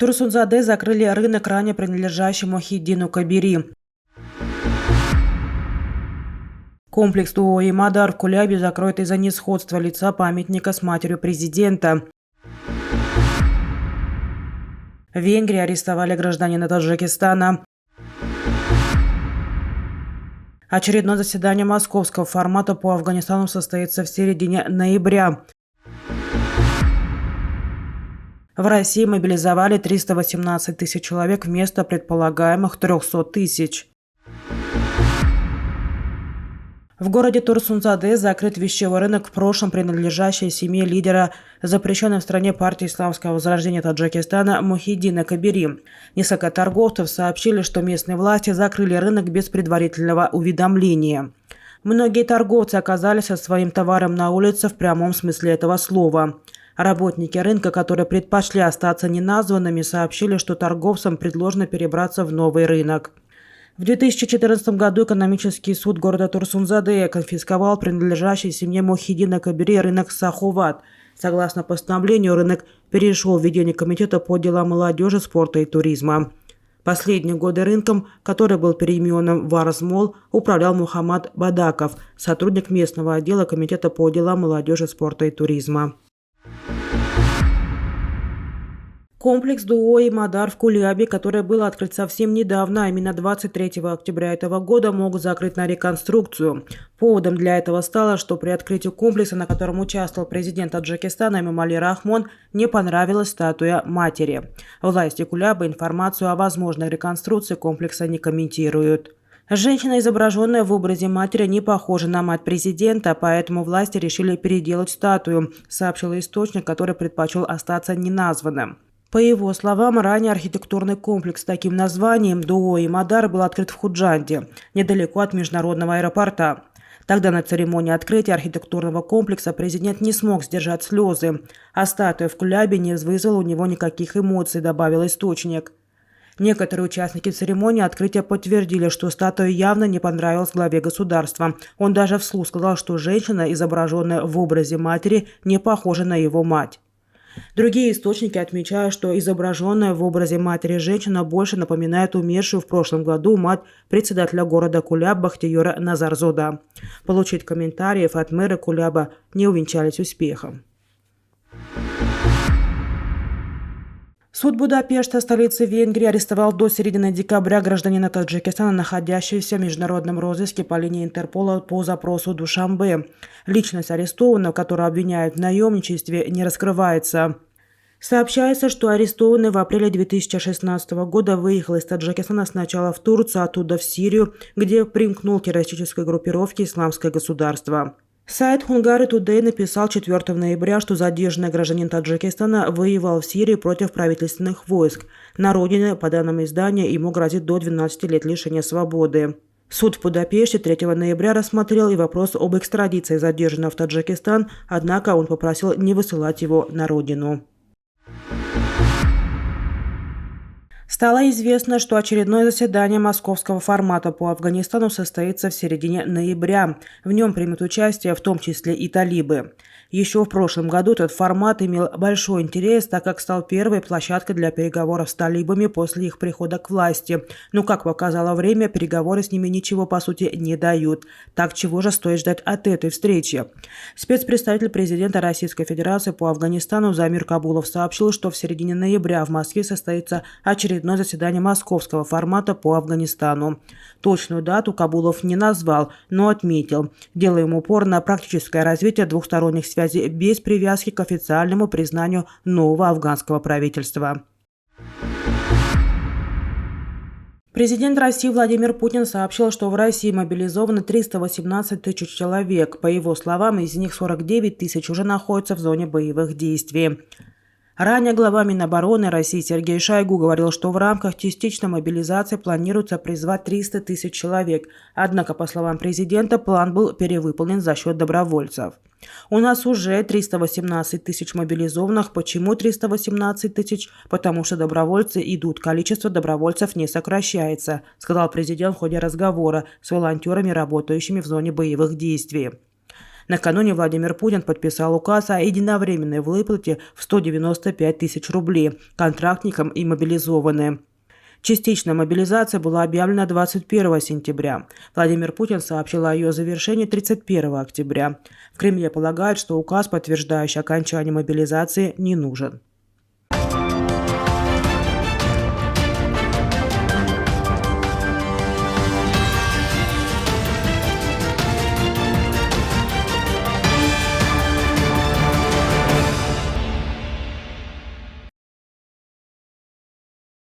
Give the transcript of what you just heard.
Турсунзаде закрыли рынок, ранее принадлежащий Мухиддину Кабири. Комплекс ТОО «Имадар» в Кулябе закроют из-за несходства лица памятника с матерью президента. В Венгрии арестовали гражданина Таджикистана. Очередное заседание московского формата по Афганистану состоится в середине ноября. В России мобилизовали 318 тысяч человек вместо предполагаемых 300 тысяч. В городе Турсунзаде закрыт вещевой рынок, в прошлом принадлежащий семье лидера запрещенной в стране партии Исламского возрождения Таджикистана Мухиддина Кабири. Несколько торговцев сообщили, что местные власти закрыли рынок без предварительного уведомления. Многие торговцы оказались со своим товаром на улице в прямом смысле этого слова. Работники рынка, которые предпочли остаться неназванными, сообщили, что торговцам предложено перебраться в новый рынок. В 2014 году экономический суд города Турсунзаде конфисковал принадлежащий семье Мухиддина Кабири рынок Сахуват. Согласно постановлению, рынок перешел в ведение комитета по делам молодежи, спорта и туризма. Последние годы рынком, который был переименован в Арзмол, управлял Мухаммад Бадаков, сотрудник местного отдела комитета по делам молодежи, спорта и туризма. Комплекс ТОО «Имадар» в Кулябе, который был открыт совсем недавно, а именно 23 октября этого года, могут закрыть на реконструкцию. Поводом для этого стало, что при открытии комплекса, на котором участвовал президент Таджикистана Эмомали Рахмон, не понравилась статуя матери. Власти Кулябы информацию о возможной реконструкции комплекса не комментируют. Женщина, изображенная в образе матери, не похожа на мать президента, поэтому власти решили переделать статую, сообщил источник, который предпочел остаться неназванным. По его словам, ранее архитектурный комплекс с таким названием ТОО «Имадар» был открыт в Худжанде, недалеко от международного аэропорта. Тогда на церемонии открытия архитектурного комплекса президент не смог сдержать слезы, а статуя в Кулябе не вызвала у него никаких эмоций, добавил источник. Некоторые участники церемонии открытия подтвердили, что статуя явно не понравилась главе государства. Он даже вслух сказал, что женщина, изображенная в образе матери, не похожа на его мать. Другие источники отмечают, что изображенная в образе матери женщина больше напоминает умершую в прошлом году мать председателя города Куляб Бахтиера Назарзода. Получить комментариев от мэра Куляба не увенчались успехом. Суд Будапешта, столицы Венгрии, арестовал до середины декабря гражданина Таджикистана, находящегося в международном розыске по линии Интерпола по запросу Душанбе. Личность арестованного, которого обвиняют в наемничестве, не раскрывается. Сообщается, что арестованный в апреле 2016 года выехал из Таджикистана сначала в Турцию, оттуда в Сирию, где примкнул к террористической группировке «Исламское государство». Сайт Hungary Today написал 4 ноября, что задержанный гражданин Таджикистана воевал в Сирии против правительственных войск. На родине, по данным издания, ему грозит до 12 лет лишения свободы. Суд в Будапеште 3 ноября рассмотрел и вопрос об экстрадиции задержанного в Таджикистан, однако он попросил не высылать его на родину. Стало известно, что очередное заседание московского формата по Афганистану состоится в середине ноября. В нем примут участие в том числе и талибы. Еще в прошлом году этот формат имел большой интерес, так как стал первой площадкой для переговоров с талибами после их прихода к власти. Но, как показало время, переговоры с ними ничего по сути не дают. Так чего же стоит ждать от этой встречи? Спецпредставитель президента Российской Федерации по Афганистану Замир Кабулов сообщил, что в середине ноября в Москве состоится очередное заседание московского формата по Афганистану. Точную дату Кабулов не назвал, но отметил: делаем упор на практическое развитие двухсторонних связей без привязки к официальному признанию нового афганского правительства. Президент России Владимир Путин сообщил, что в России мобилизовано 318 тысяч человек. По его словам, из них 49 тысяч уже находятся в зоне боевых действий. Ранее глава Минобороны России Сергей Шойгу говорил, что в рамках частичной мобилизации планируется призвать 300 тысяч человек. Однако, по словам президента, план был перевыполнен за счет добровольцев. У нас уже 318 тысяч мобилизованных. Почему 318 тысяч? Потому что добровольцы идут. Количество добровольцев не сокращается, сказал президент в ходе разговора с волонтерами, работающими в зоне боевых действий. Накануне Владимир Путин подписал указ о единовременной выплате в 195 тысяч рублей контрактникам и мобилизованным. Частичная мобилизация была объявлена 21 сентября. Владимир Путин сообщил о ее завершении 31 октября. В Кремле полагают, что указ, подтверждающий окончание мобилизации, не нужен.